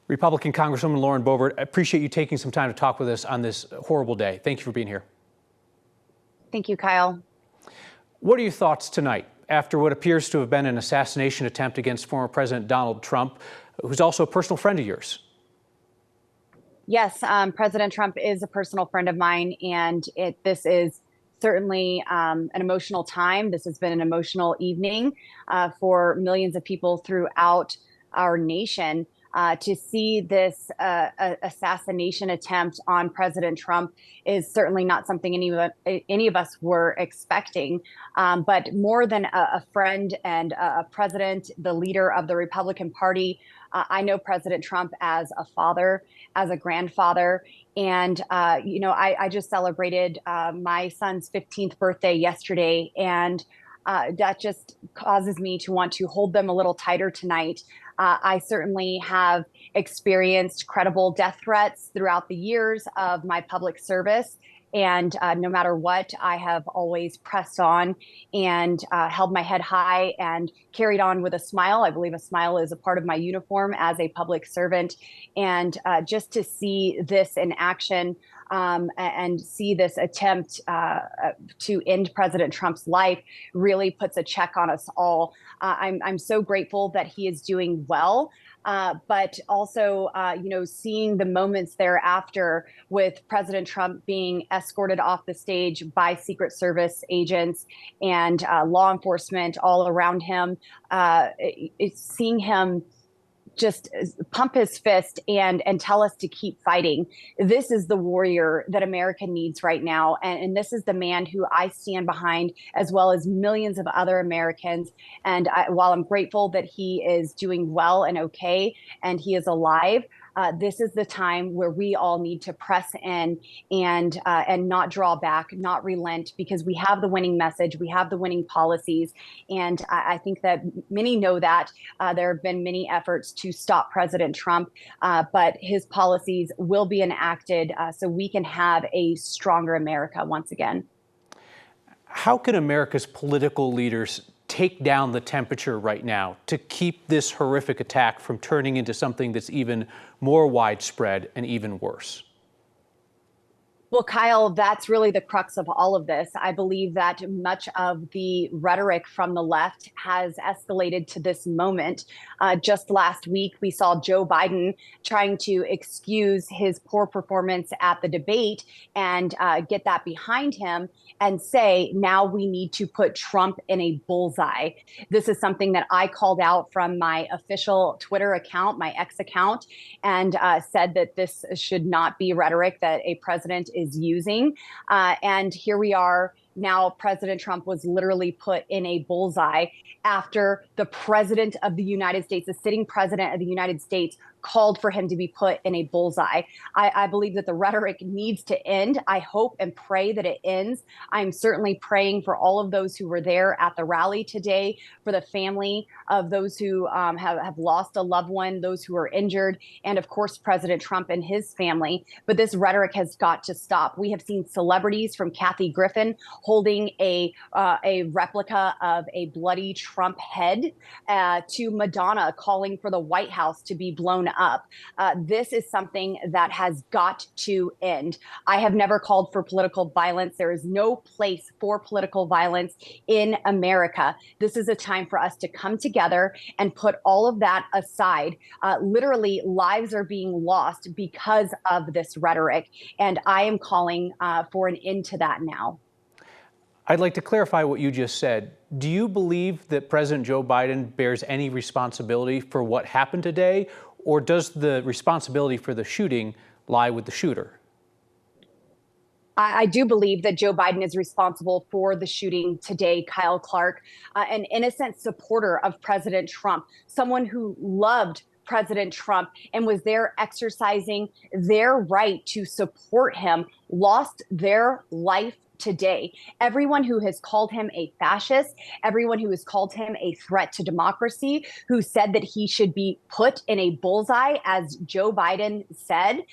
Republican Congresswoman Lauren Boebert, I appreciate you taking some time to talk with us on this horrible day. Thank you for being here. Thank you, Kyle. What are your thoughts tonight after what appears to have been an assassination attempt against former President Donald Trump, who's also a personal friend of yours? Yes, President Trump is a personal friend of mine, and this is certainly an emotional time. This has been an emotional evening for millions of people throughout our nation. To see this assassination attempt on President Trump is certainly not something any of us were expecting. But more than a friend and a president, the leader of the Republican Party, I know President Trump as a father, as a grandfather. And, I just celebrated my son's 15th birthday yesterday. And that just causes me to want to hold them a little tighter tonight. I certainly have experienced credible death threats throughout the years of my public service. And no matter what, I have always pressed on and held my head high and carried on with a smile. I believe a smile is a part of my uniform as a public servant. And just to see this in action and see this attempt to end President Trump's life really puts a check on us all. I'm so grateful that he is doing well. But also, seeing the moments thereafter with President Trump being escorted off the stage by Secret Service agents and law enforcement all around him, seeing him just pump his fist and tell us to keep fighting. This is the warrior that America needs right now. And this is the man who I stand behind, as well as millions of other Americans. And while I'm grateful that he is doing well and okay, and he is alive, this is the time where we all need to press in and not draw back, not relent, because we have the winning message, we have the winning policies, and I think that many know that there have been many efforts to stop President Trump, but his policies will be enacted so we can have a stronger America once again. How can America's political leaders take down the temperature right now to keep this horrific attack from turning into something that's even more widespread and even worse? Well, Kyle, that's really the crux of all of this. I believe that much of the rhetoric from the left has escalated to this moment. Just last week, we saw Joe Biden trying to excuse his poor performance at the debate and get that behind him and say, now we need to put Trump in a bullseye. This is something that I called out from my official Twitter account, my X account, and said that this should not be rhetoric that a president is using. And here we are now. President Trump was literally put in a bullseye after the president of the United States, the sitting president of the United States, called for him to be put in a bullseye. I believe that the rhetoric needs to end. I hope and pray that it ends. I'm certainly praying for all of those who were there at the rally today, for the family of those who have lost a loved one, those who are injured, and of course, President Trump and his family. But this rhetoric has got to stop. We have seen celebrities from Kathy Griffin holding a replica of a bloody Trump head to Madonna calling for the White House to be blown up. This is something that has got to end. I have never called for political violence. There is no place for political violence in America. This is a time for us to come together and put all of that aside. Literally, lives are being lost because of this rhetoric, and I am calling for an end to that now. I'd like to clarify what you just said. Do you believe that President Joe Biden bears any responsibility for what happened today, or does the responsibility for the shooting lie with the shooter? I do believe that Joe Biden is responsible for the shooting today, Kyle Clark, an innocent supporter of President Trump, someone who loved President Trump and was there exercising their right to support him, lost their life today. Everyone who has called him a fascist, everyone who has called him a threat to democracy, who said that he should be put in a bullseye, as Joe Biden said,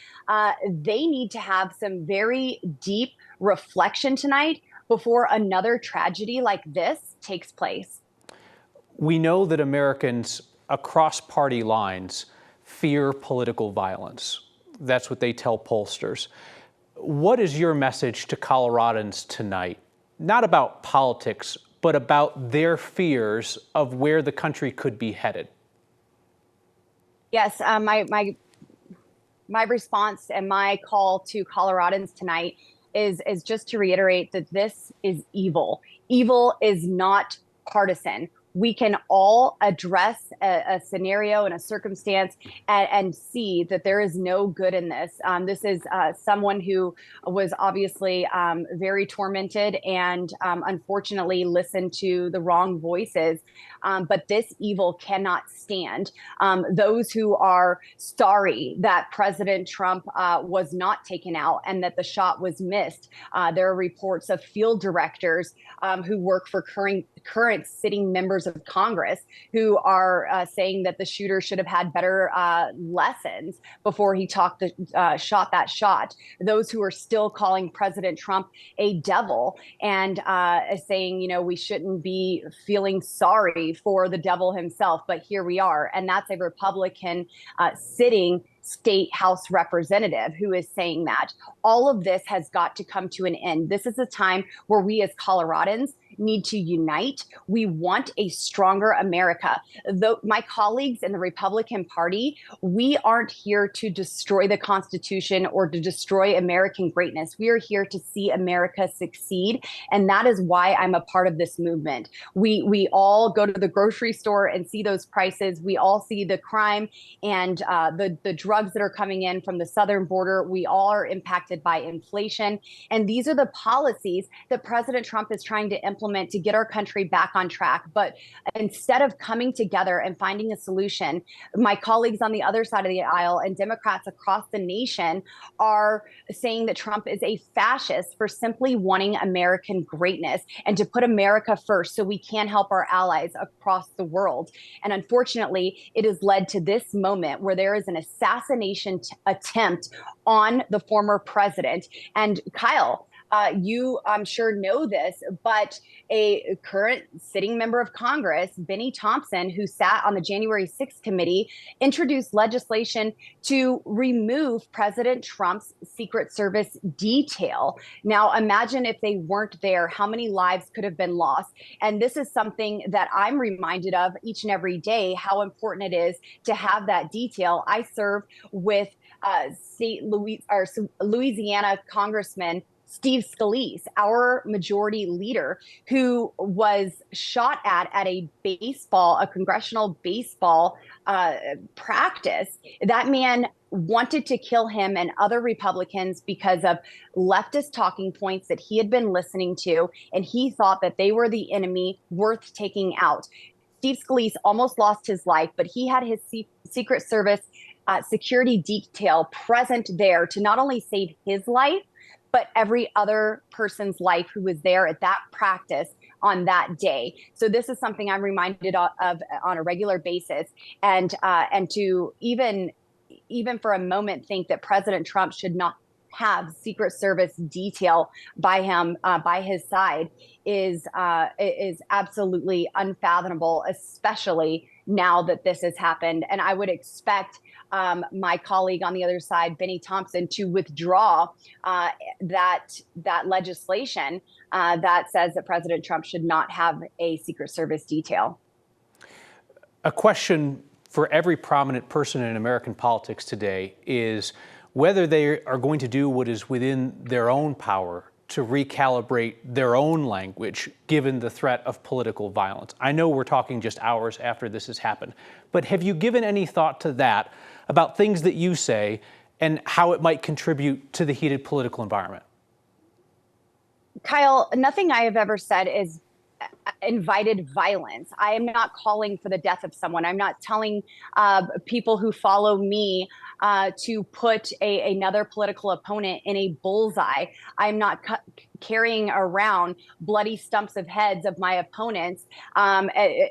they need to have some very deep reflection tonight before another tragedy like this takes place. We know that Americans across party lines fear political violence. That's what they tell pollsters. What is your message to Coloradans tonight? Not about politics, but about their fears of where the country could be headed. Yes, my response and my call to Coloradans tonight is just to reiterate that this is evil. Evil is not partisan. We can all address a scenario and a circumstance and see that there is no good in this. This is someone who was obviously very tormented and unfortunately listened to the wrong voices. But this evil cannot stand. Those who are sorry that President Trump was not taken out and that the shot was missed. There are reports of field directors who work for current sitting members of Congress who are saying that the shooter should have had better lessons before he shot that shot. Those who are still calling President Trump a devil and saying, you know, we shouldn't be feeling sorry for the devil himself, but here we are. And that's a Republican sitting state House representative who is saying that. All of this has got to come to an end. This is a time where we as Coloradans need to unite. We want a stronger America. Though my colleagues in the Republican Party, we aren't here to destroy the Constitution or to destroy American greatness. We are here to see America succeed. And that is why I'm a part of this movement. We all go to the grocery store and see those prices. We all see the crime and the drugs that are coming in from the southern border. We all are impacted by inflation. And these are the policies that President Trump is trying to implement to get our country back on track. But instead of coming together and finding a solution, my colleagues on the other side of the aisle and Democrats across the nation are saying that Trump is a fascist for simply wanting American greatness and to put America first so we can help our allies across the world. And unfortunately, it has led to this moment where there is an assassination attempt on the former president. And Kyle, you, I'm sure, know this, but a current sitting member of Congress, Benny Thompson, who sat on the January 6th committee, introduced legislation to remove President Trump's Secret Service detail. Now, imagine if they weren't there, how many lives could have been lost? And this is something that I'm reminded of each and every day, how important it is to have that detail. I serve with Louisiana Congressman Steve Scalise, our majority leader, who was shot at a congressional baseball practice. That man wanted to kill him and other Republicans because of leftist talking points that he had been listening to, and he thought that they were the enemy worth taking out. Steve Scalise almost lost his life, but he had his Secret Service security detail present there to not only save his life, but every other person's life who was there at that practice on that day. So this is something I'm reminded of on a regular basis. And to even for a moment think that President Trump should not have Secret Service detail by his side is absolutely unfathomable, especially now that this has happened. And I would expect my colleague on the other side, Benny Thompson, to withdraw that legislation that says that President Trump should not have a Secret Service detail. A question for every prominent person in American politics today is whether they are going to do what is within their own power to recalibrate their own language, given the threat of political violence. I know we're talking just hours after this has happened, but have you given any thought to that, about things that you say and how it might contribute to the heated political environment? Kyle, nothing I have ever said is invited violence. I am not calling for the death of someone. I'm not telling people who follow me to put another political opponent in a bullseye. I'm not carrying around bloody stumps of heads of my opponents,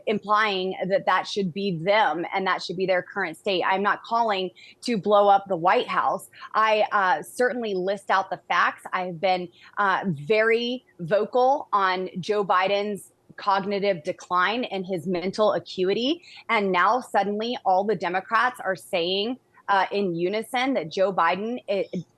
implying that should be them and that should be their current state. I'm not calling to blow up the White House. I certainly list out the facts. I have been very vocal on Joe Biden's cognitive decline and his mental acuity. And now suddenly all the Democrats are saying in unison that Joe Biden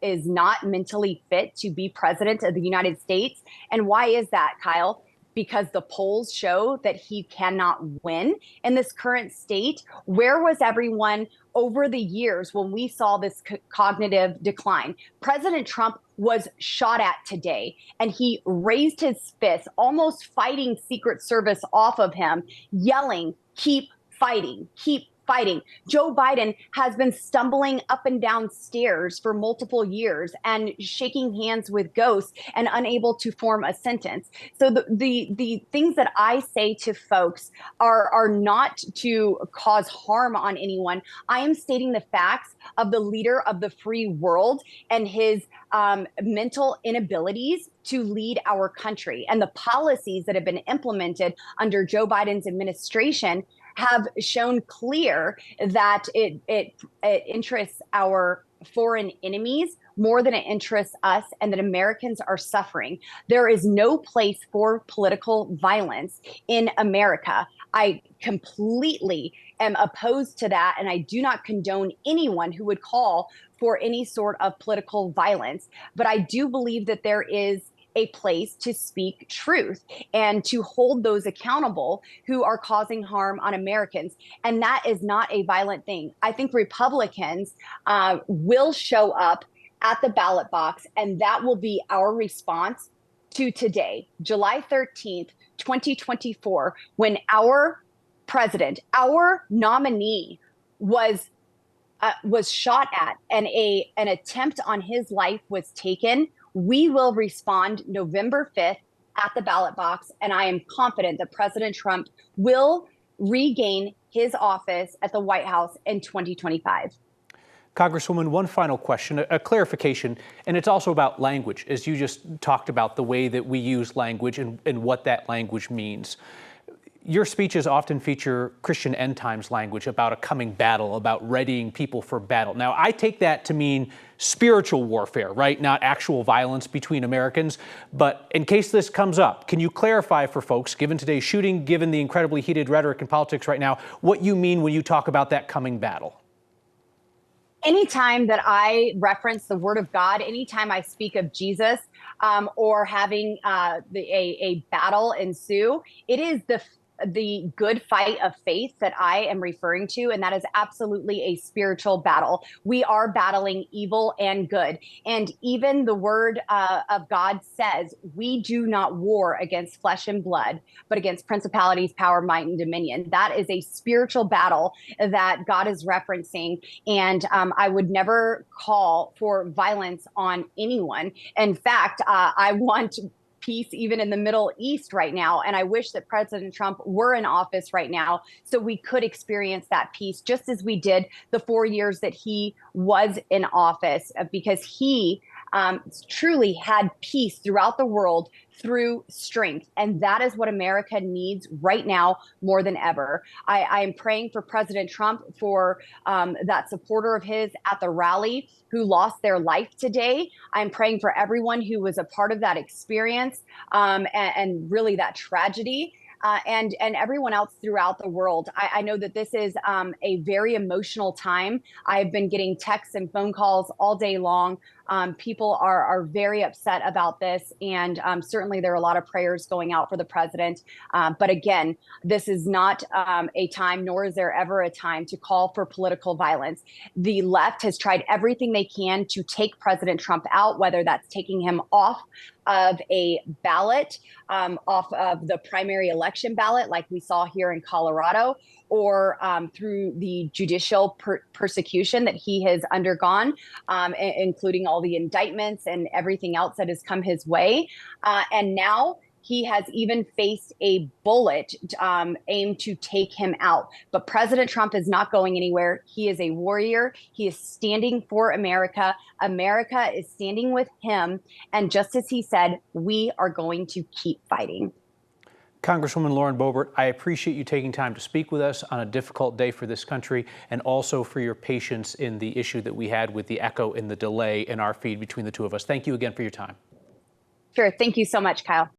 is not mentally fit to be president of the United States. And why is that, Kyle? Because the polls show that he cannot win in this current state. Where was everyone over the years when we saw this cognitive decline? President Trump was shot at today, and he raised his fist, almost fighting Secret Service off of him, yelling, "Keep fighting, keep fighting." Joe Biden has been stumbling up and down stairs for multiple years and shaking hands with ghosts and unable to form a sentence. So the things that I say to folks are not to cause harm on anyone. I am stating the facts of the leader of the free world and his mental inabilities to lead our country, and the policies that have been implemented under Joe Biden's administration have shown clear that it interests our foreign enemies more than it interests us, and that Americans are suffering. There is no place for political violence in America. I completely am opposed to that, and I do not condone anyone who would call for any sort of political violence. But I do believe that there is a place to speak truth and to hold those accountable who are causing harm on Americans. And that is not a violent thing. I think Republicans will show up at the ballot box, and that will be our response to today, July 13th, 2024, when our president, our nominee, was shot at and an attempt on his life was taken. We will respond November 5th at the ballot box, and I am confident that President Trump will regain his office at the White House in 2025. Congresswoman, one final question, a clarification, and it's also about language, as you just talked about the way that we use language and what that language means. Your speeches often feature Christian end times language about a coming battle, about readying people for battle. Now, I take that to mean spiritual warfare, right? Not actual violence between Americans. But in case this comes up, can you clarify for folks, given today's shooting, given the incredibly heated rhetoric in politics right now, what you mean when you talk about that coming battle? Anytime that I reference the Word of God, anytime I speak of Jesus or having a battle ensue, it is the good fight of faith that I am referring to, and that is absolutely a spiritual battle. We are battling evil and good, and even the Word of God says we do not war against flesh and blood, but against principalities, power, might, and dominion. That is a spiritual battle that God is referencing, and I would never call for violence on anyone. In fact, I want peace even in the Middle East right now. And I wish that President Trump were in office right now so we could experience that peace just as we did the 4 years that he was in office, because he truly had peace throughout the world through strength. And that is what America needs right now more than ever. I am praying for President Trump, for that supporter of his at the rally who lost their life today. I'm praying for everyone who was a part of that experience and really that tragedy. And everyone else throughout the world. I know that this is a very emotional time. I've been getting texts and phone calls all day long. People are very upset about this, and certainly there are a lot of prayers going out for the president. But again, this is not a time, nor is there ever a time, to call for political violence. The left has tried everything they can to take President Trump out, whether that's taking him off of a ballot, off of the primary election ballot, like we saw here in Colorado, or through the judicial persecution that he has undergone, including all the indictments and everything else that has come his way. And now he has even faced a bullet aimed to take him out. But President Trump is not going anywhere. He is a warrior. He is standing for America. America is standing with him. And just as he said, we are going to keep fighting. Congresswoman Lauren Boebert, I appreciate you taking time to speak with us on a difficult day for this country, and also for your patience in the issue that we had with the echo and the delay in our feed between the two of us. Thank you again for your time. Sure. Thank you so much, Kyle.